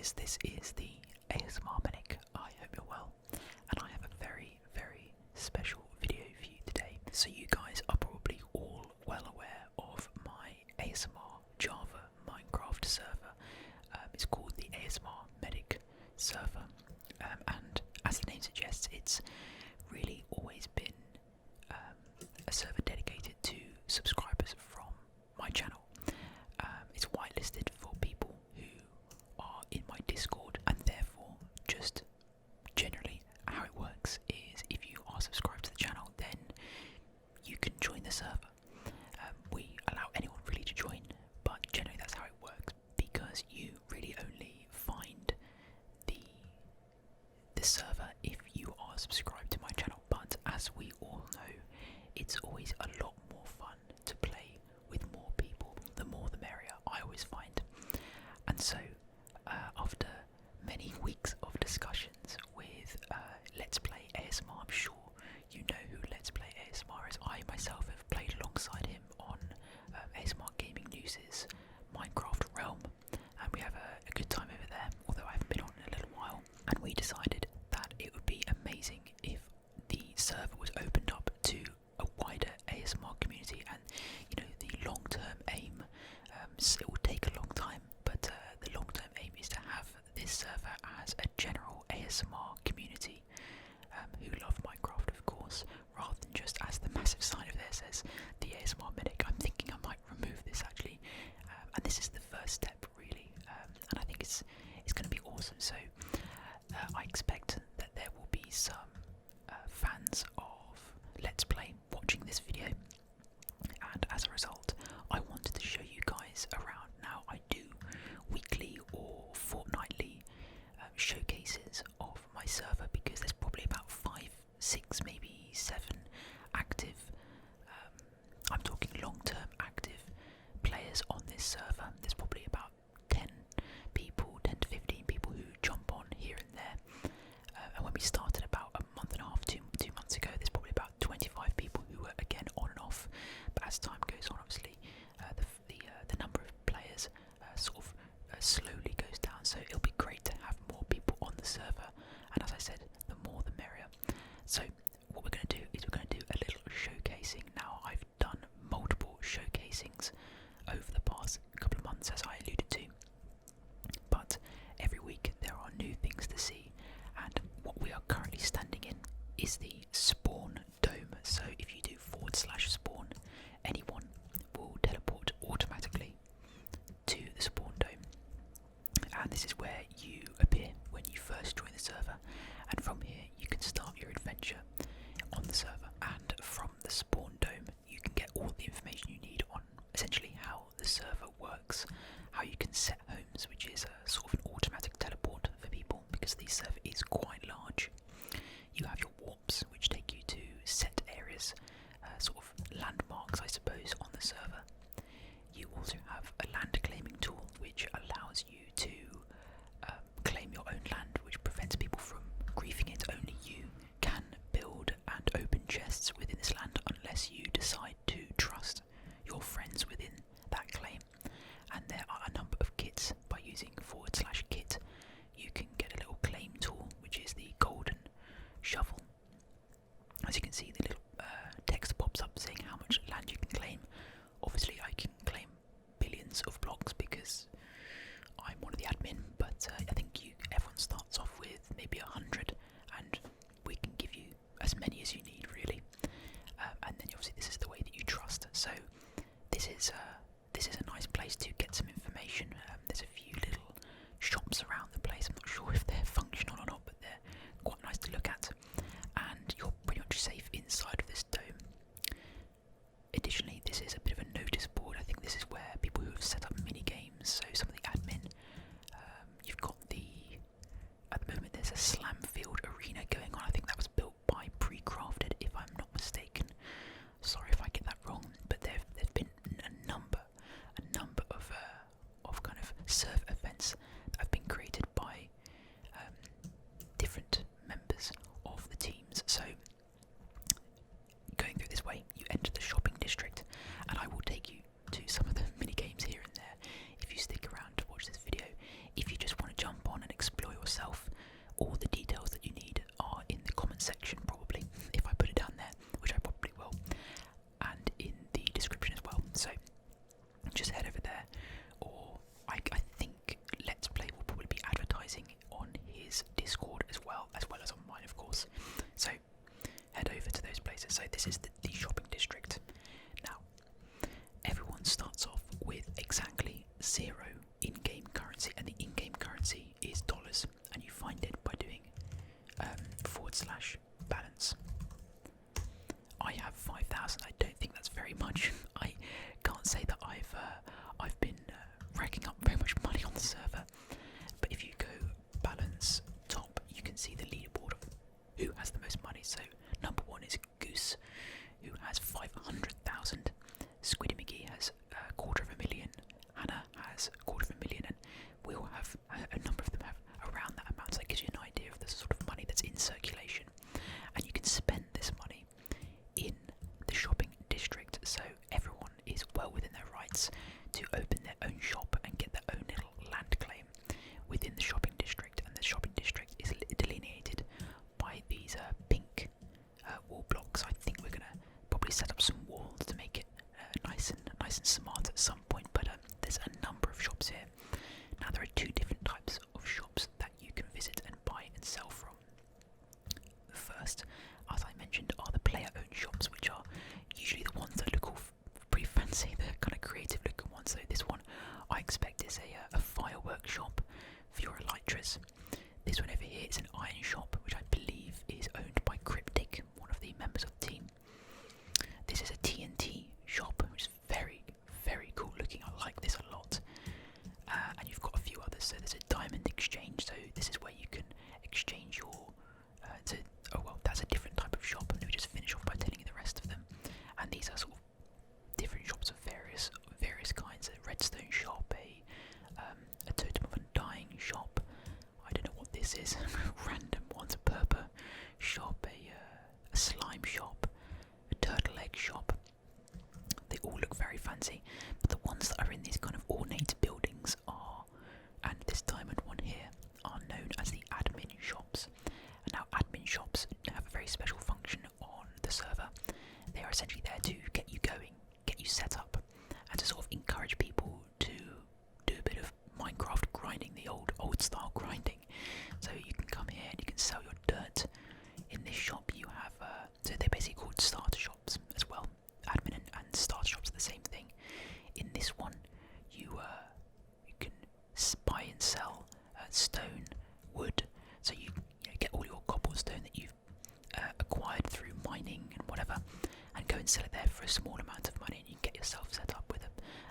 guys, this is the TheASMRMedic. I hope you're well, and I have a very, very special video for you today. So you guys are probably all well aware of my ASMR Java Minecraft server. It's called the TheASMRMedic server, and as the name suggests, it's really always been a server dedicated to subscribers from my channel. It's whitelisted for people who are in my Discord, and therefore just generally how it works is if you are subscribed to the channel, then you can join the server. We allow anyone really to join, but generally that's how it works, because you really only find the server if you are subscribed to my channel. But as we all know, it's always a lot more fun to play with more people. The more the merrier, I always find. And so after many weeks of discussions with Let's Play ASMR, I'm sure you know who Let's Play ASMR is. I myself have played alongside him on ASMR Gaming News' Minecraft Realm, and we have a good time over there, although I haven't been on in a little while. And we decided that it would be amazing if the server was opened up to a wider ASMR community. And you know, the long-term aim, it will take a long time, but the long-term aim is to have this server as a general ASMR community who love Minecraft, of course, rather than just as the massive sign over there says TheASMRMedic. I'm thinking I might remove this actually, and this is the first step really, and I think it's going to be awesome. So I expect that there will be some fans of Let's Play watching this video, and as a result I wanted to show you guys around. Now I do weekly or fortnightly showcases of my server, because there's probably about 5, 6, maybe 7 active, I'm talking long-term active players on this server. There's probably about 10 to 15 people who jump on here and there, and when we started about a month and a half, 2 months ago, there's probably about 25 people who were again on and off. But as time goes on, obviously the number of players slowly goes down, so it'll be great to have more people on the server, and as I said, the more the merrier. So what we're going to do is we're going to do a little showcasing. Now I've done multiple showcasings over the past couple of months, as I alluded to, but every week there are new things to see, and what we are currently standing in is the spawn dome. So if you do /spawn, anyone will teleport automatically to the spawn dome, and this is where you appear when you first join the server, and from here you can start your adventure on the server. And from the spawn dome you can get all the information you need on essentially how the server works, how you can set homes, which is a sort of an automatic teleport for people because the server is quite large. You have your warps, which take you to set areas, sort of landmarks I suppose, on the server. You also have a land claiming tool which allows you to claim your own land, which prevents people from griefing it. Only you can build and open chests have, a number of them have around that amount, so that gives you an idea of the sort of money that's in circulation. And you can spend this money in the shopping district, so everyone is well within their rights to open their own shop and get their own little land claim within the shopping district. And the shopping district is delineated by these pink wall blocks. I think we're gonna probably set up some walls to make it nice and smart at some point. But there's a number of shops here. Now there are two different types of shops that you can visit and buy and sell from. The first, as I mentioned, are the player-owned shops, which are usually the ones that look all pretty fancy. They're kind of creative-looking ones. So this one, I expect, is a firework shop for your elytras. This one over here is an iron shop, which I believe is owned by Cryptic, one of the members of the team. This is a TNT shop, which is very, very cool looking. I like this a lot. And you've got a few others. So there's a diamond exchange. So this is where you can exchange your. Oh well, that's a different type of shop. Let me just finish off by telling you the rest of them. And these are sort of different shops of various kinds. A redstone shop, a totem of undying shop. I don't know what this is. Random ones. A purple shop, a slime shop, a turtle egg shop. They all look very fancy, but the ones that are in these kind of ornate buildings are, and this diamond one here, are known as the admin shops. And now admin shops have a very special function on the server. They are essentially there to get you going, get you set up, and to sort of encourage people to do a bit of Minecraft grinding, the old style grinding. So you can come here and you can sell your dirt. In this shop you have, so they're basically called starter shops as well. Admin and starter shops are the same thing. In this one, you can buy and sell stone, wood. So you get all your cobblestone that you've acquired through mining and whatever, and go and sell it there for a small amount of money, and you can get yourself set up with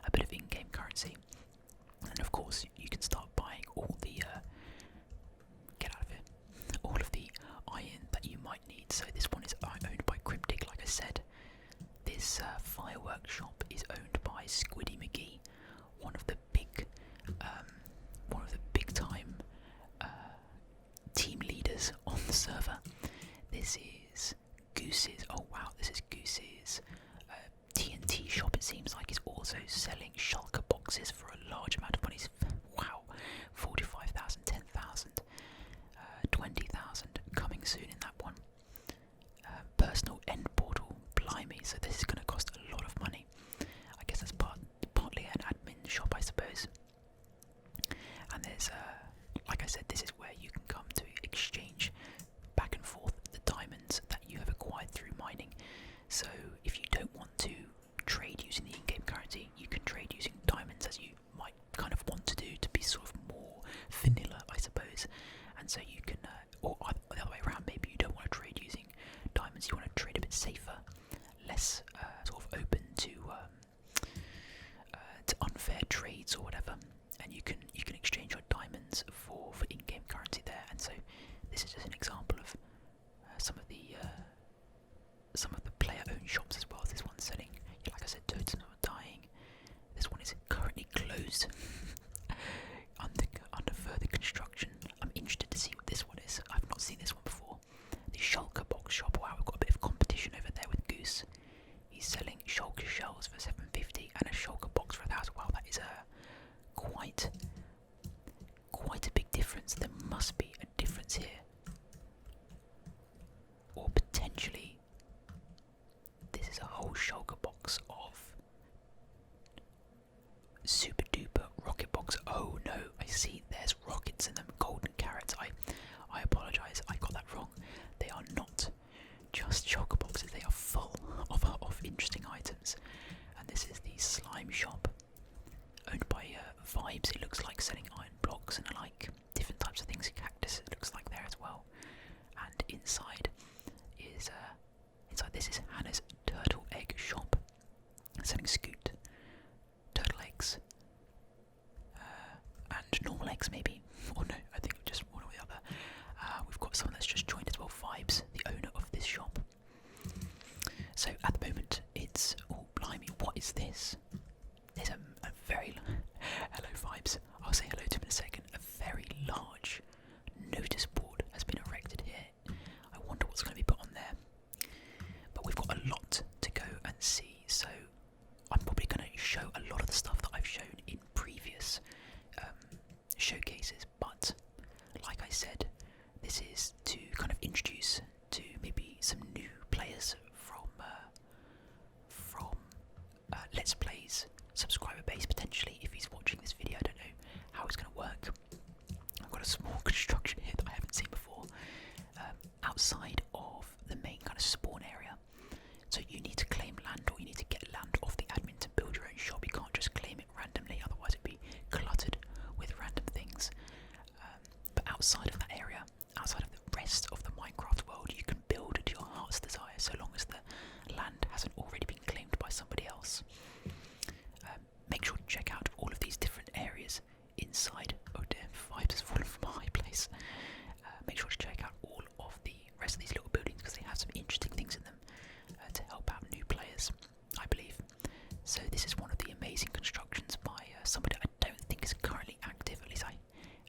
a bit of in-game currency. And of course, you can start buying all the all of the iron that you might need. So this one is owned by Cryptic, like I said. This firework shop is owned by Squiddy McGee, one of the big time team leaders on the server. This is Goose's. Oh wow, this is Goose's TNT shop. It seems like he's also selling shulker boxes for a large amount of money. Wow, 45,000, 10,000, 20,000 coming soon in that one. Personal end portal, blimey. So this is going to cost a lot of money. I guess that's partly an admin shop, I suppose. And there's, like I said, this is where you can come to exchange back and forth the diamonds that you have acquired through mining. So if you don't want to trade using the in-game currency, you can trade using diamonds, as you might kind of want to do to be sort of more vanilla, I suppose. And so you can, or the other way around, maybe you don't want to trade using diamonds, you want to trade a bit safer, less sort of open to unfair trades or whatever, and you can exchange your diamonds for in-game currency there. And so this is just an example of some of the player-owned shops as well. This one's selling, like I said, totems of dying. This one is currently closed under further construction. I'm interested to see what this one is. I've not seen this one before. The Shulker Box Shop. Wow, we've got a bit of competition over there with Goose. He's selling shulker shells for 750 and a shulker box for 1,000. Wow, that is quite a big difference. There must be a difference here, or outside of that area, outside of the rest of the Minecraft world, you can build to your heart's desire, so long as the land hasn't already been claimed by somebody else. Make sure to check out all of these different areas inside. Oh dear, vibes has fallen from a high place. Make sure to check out all of the rest of these little buildings because they have some interesting things in them to help out new players, I believe. So this is one of the amazing constructions by somebody I don't think is currently active, at least I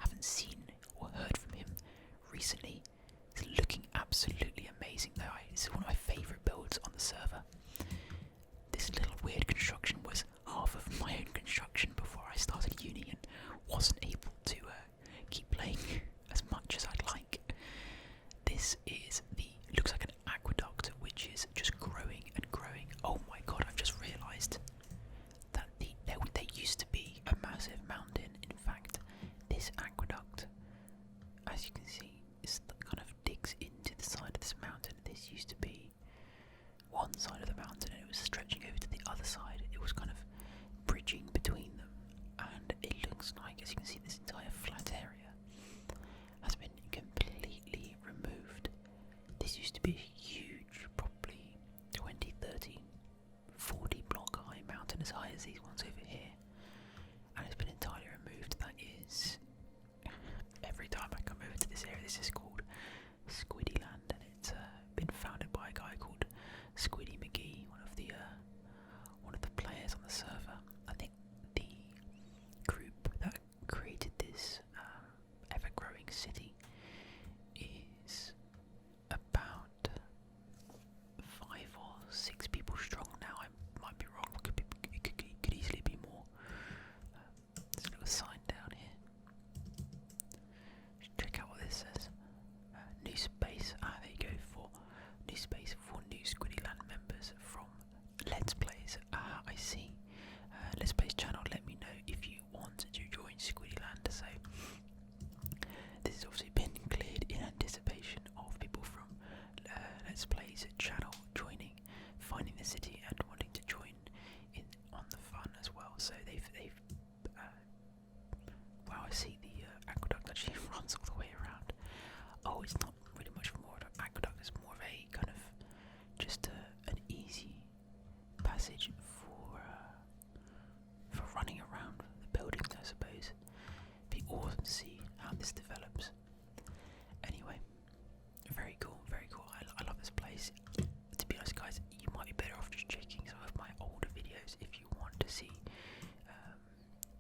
haven't seen or heard from him recently. It's looking absolutely amazing though. This is one of my favourite builds on the server. This little weird construction was half of my own construction before I started uni and wasn't able to keep playing as much as I'd like. This is looks like an aqueduct which is just growing and growing. Oh my god, I've just realised that there used to be a massive mountain. In fact, this aqueduct, as you can see, kind of digs into the side of this mountain. This used to be one side of the mountain and it was stretching over to the other side. It was kind of bridging between them, and it looks like, as you can see, this entire flat area has been completely removed. This used to be a huge, probably 20, 30, 40 block high mountain, as high as these ones over here, and it's been entirely removed. That is, every time I come over to this area, this is called Squiddy Land, and it's been founded by a guy called Squiddy McGee, one of the players on the server. I think the group that created this ever-growing city is about 5 or 6 people strong now. I might be wrong. It could easily be more. There's a little sign down here. Check out what this says. New space. There you go, for new space for new Squiddy Land members from Let's Plays. I see. Let's Plays channel, let me know if you want to join Squiddy Land. So this has obviously been cleared in anticipation of people from Let's Plays channel joining, finding the city and wanting to join in on the fun as well. So they've wow, I see the aqueduct actually runs all the way around. Oh, it's not really much more of an aqueduct, it's more of a kind of just an easy passage for running around the buildings, I suppose. Be awesome to see how this develops. Anyway, very cool, very cool. I love this place. To be honest, guys, you might be better off just checking some of my older videos if you want to see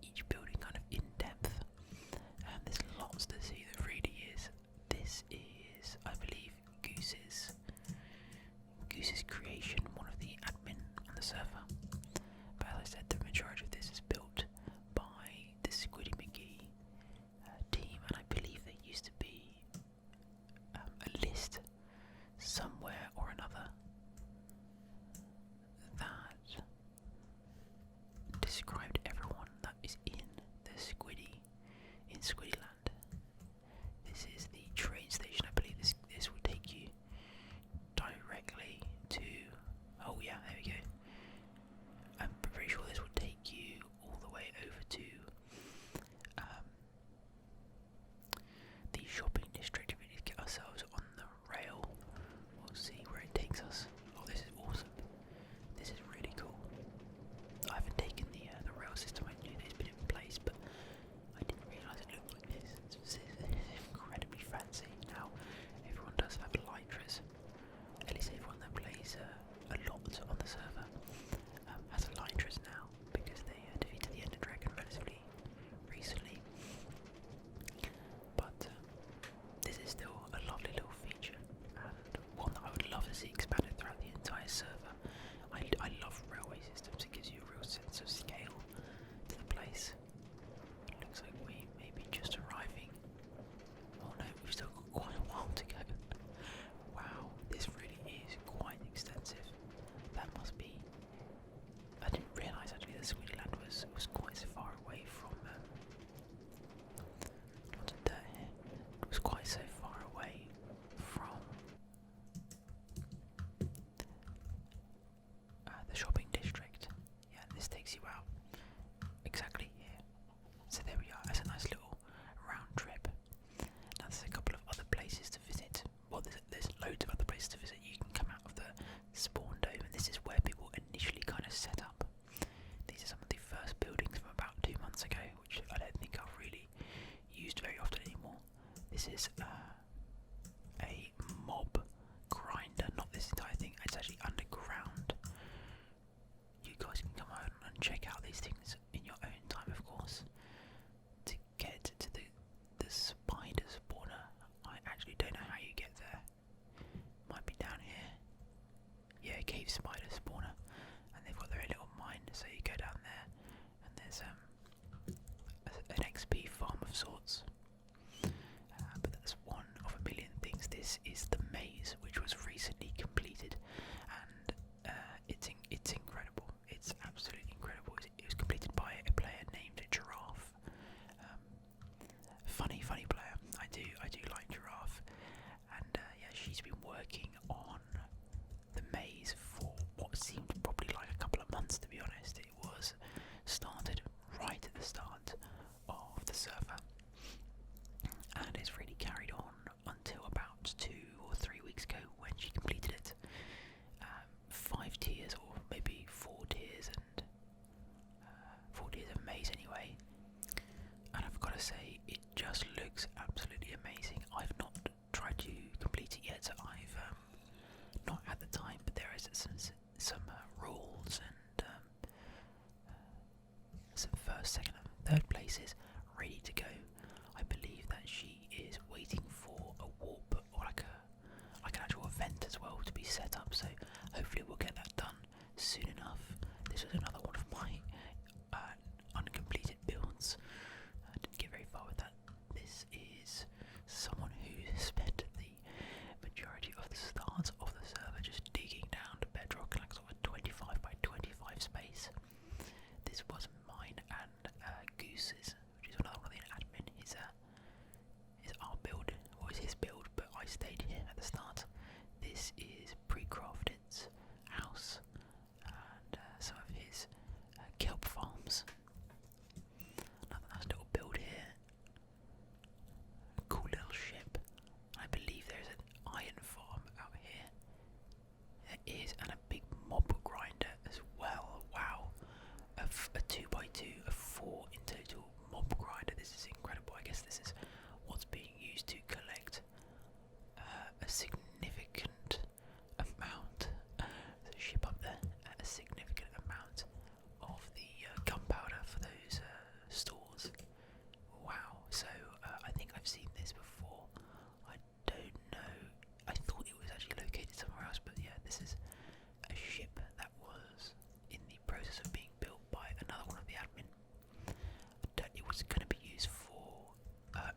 each building kind of in depth. And there's lots to see, there really is. This is, I believe, Goose's creation, one of the admin on the server. But as I said, the majority of this is built by the Squiddy McGee team, and I believe there used to be a list somewhere or another that described everyone that is in Squiddy Land. This is the train station. I believe this will take you directly to, oh yeah, there we go. I'm pretty sure this will take you all the way over to the shopping district. If we need to get ourselves on the rail, we'll see where it takes us. Oh, this is awesome. This is really cool. I haven't taken the rail system. I knew that it's been in place, but I didn't realise it looked like this. this is a mob grinder, not this entire thing, it's actually underground. You guys can come out and check out these things in your own time, of course. To get to the spider spawner, I actually don't know how you get there. Might be down here. Yeah, cave spider spawner, and they've got their own little mine, so you go down there, and there's an XP farm of sorts. But that's one of a million things. This is the maze, which was recently completed, and it's incredible. It's absolutely incredible. It was completed by a player named Giraffe. Funny player. I do like Giraffe, and yeah, she's been working on the maze for what seemed probably like a couple of months. To be honest, it was started right at the start of the server, and it's really carried on until about 2 or 3 weeks ago when she completed it. 5 tiers, or maybe 4 tiers, and 4 tiers of maze anyway. And I've got to say, it just looks absolutely amazing. I've not tried to complete it yet. I've not had the time, but there is some rules and some first, second, and third places ready to go. I believe that she is waiting for a warp or like an actual event as well to be set up. So hopefully we'll get that done soon enough. This was another one of my uncompleted builds. I didn't get very far with that. This is someone who spent the majority of the start of the server just digging down to bedrock, like sort of a 25 by 25 space. This was mine and Goose's, which is another one of the admin. Is our build, or is his build, but I stayed here at the start. This is Pre-Crafted's house and some of his kelp farms. Another nice little build here. Cool little ship. I believe there's an iron farm out here. There is, and a big mob grinder as well. Wow. A 2x2, a 4 in total mob grinder. This is incredible. I guess this is what's being used to collect a significant amount. There's a ship up there. A significant amount of the gunpowder for those stores. Wow. So I think I've seen this before. I don't know. I thought it was actually located somewhere else, but yeah, this is a ship that was in the process of being built by another one of the admin. It was going to be used for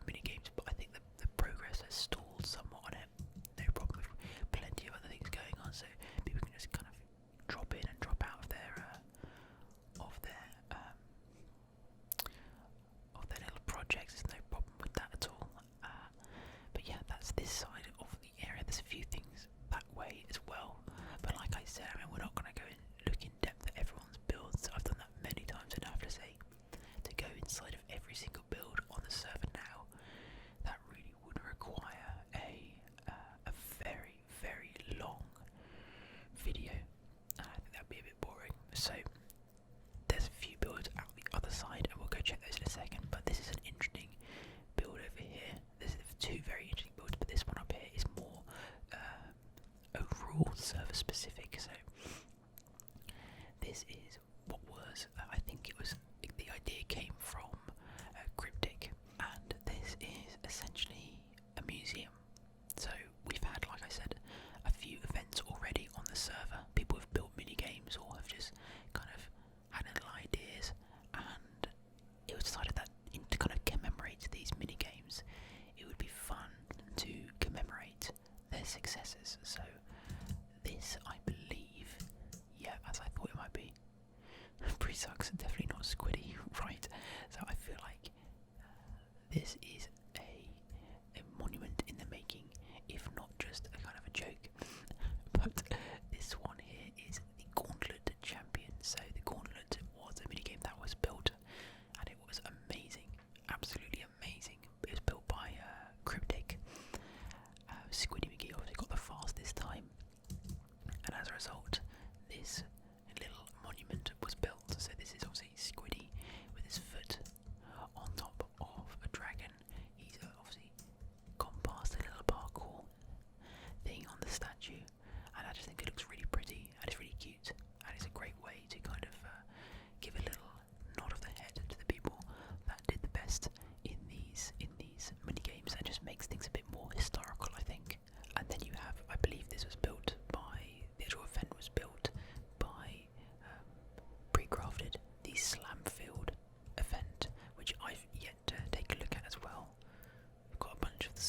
mini games, but I think the progress has stalled somewhat on it. No problem, with plenty of other things going on, so people can just kind of drop in and drop out of their little projects. There's no problem with that at all. But yeah, that's this side of the area. There's a few things that way as well,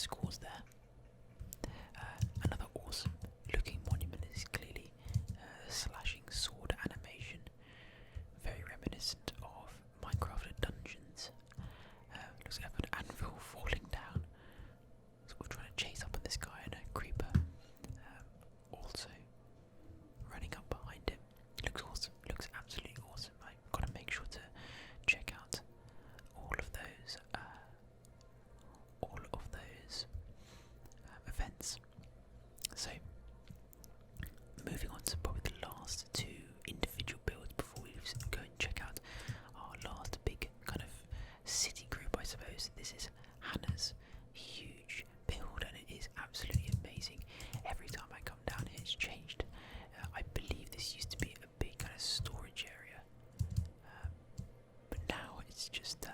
scores there. Another awesome looking monument is clearly slashing sword animation, very reminiscent of Minecraft Dungeons. Looks like an anvil falling down. So we're trying to chase up on this guy and a creeper. Also running up behind him. Looks awesome. Looks absolutely awesome. I've got to make sure to check out all of those events. So moving on to probably the last two individual builds before we go and check out our last big kind of city group, I suppose. This is Hannah's huge build, and it is absolutely amazing. Every time I come down here, it's changed. I believe this used to be a big kind of storage area, but now it's just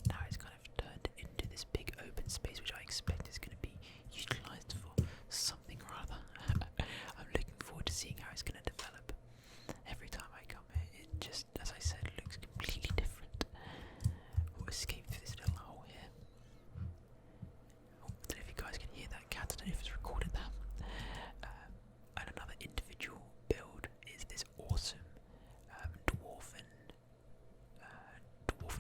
now it's kind of turned into this big open space, which I expect is going to be utilised for something or other. I'm looking forward to seeing how it's going to develop. Every time I come here, it just, as I said, looks completely different. We'll escape through this little hole here. I don't know if you guys can hear that cat. I don't know if it's recorded that. And another individual build is this awesome Dwarven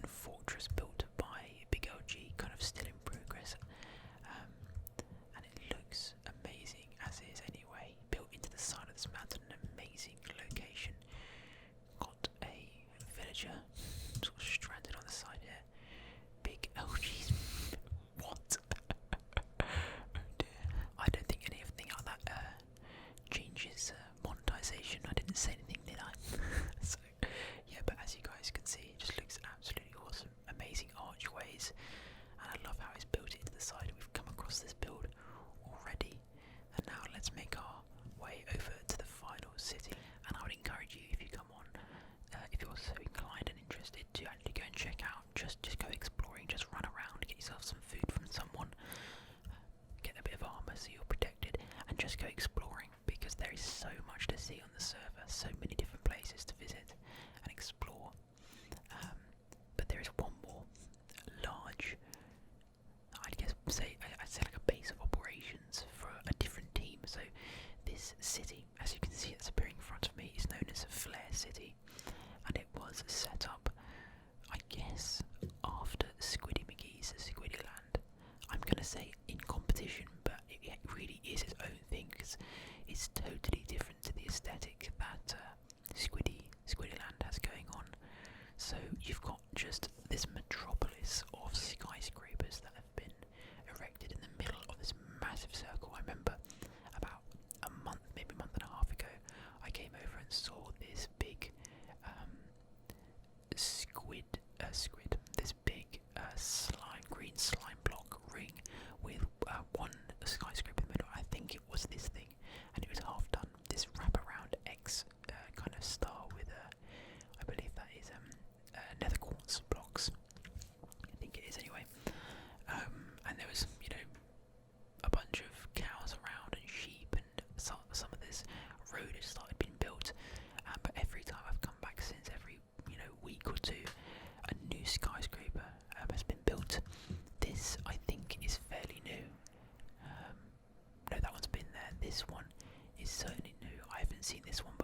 Fortress built by Big LG, kind of still in progress. And it looks amazing as is anyway. Built into the side of this mountain, an amazing location. Got a villager sort of stranded on the side here. Big LG's. What? Oh dear. I don't think anything like that changes monetization. I didn't say anything, did I? So, yeah, but as you guys can see, it just looks absolutely awesome. Amazing archways, and I love how it's built into the side. We've come across this build already, and now let's make our way over to the final city. And I would encourage you, if you come on, if you're so inclined and interested, to actually go and check out. Just go exploring, just run around, get yourself some food from someone, get a bit of armor so you're protected, and just go exploring, because there is so much to see on the server, so many different places to visit and explore. But there is one more large, I'd say like a base of operations for a different team. So this city, as you can see, it's appearing in front of me, is known as Flare City, and it was set up, I guess, after Squiddy McGee's Squiddy Land. I'm gonna say in competition, but it really is its own thing, because it's totally different to the aesthetic that Squiddy Land has going on. So you've got just this metropolis of skyscrapers that have been erected in the middle of this massive circle. I remember about a month, maybe a month and a half ago, I came over and saw this big this big green slime block ring with one skyscraper in the middle. I think it was this thing, and it was half done. This wraparound X kind of style with I believe that is nether quartz blocks. I think it is anyway. And there was, a bunch of cows around and sheep, and some of this road has started being built. But every time I've come back since, every week or two, a new skyscraper has been built. This, I think, is fairly new. No, that one's been there. This one is certainly new. I haven't seen this one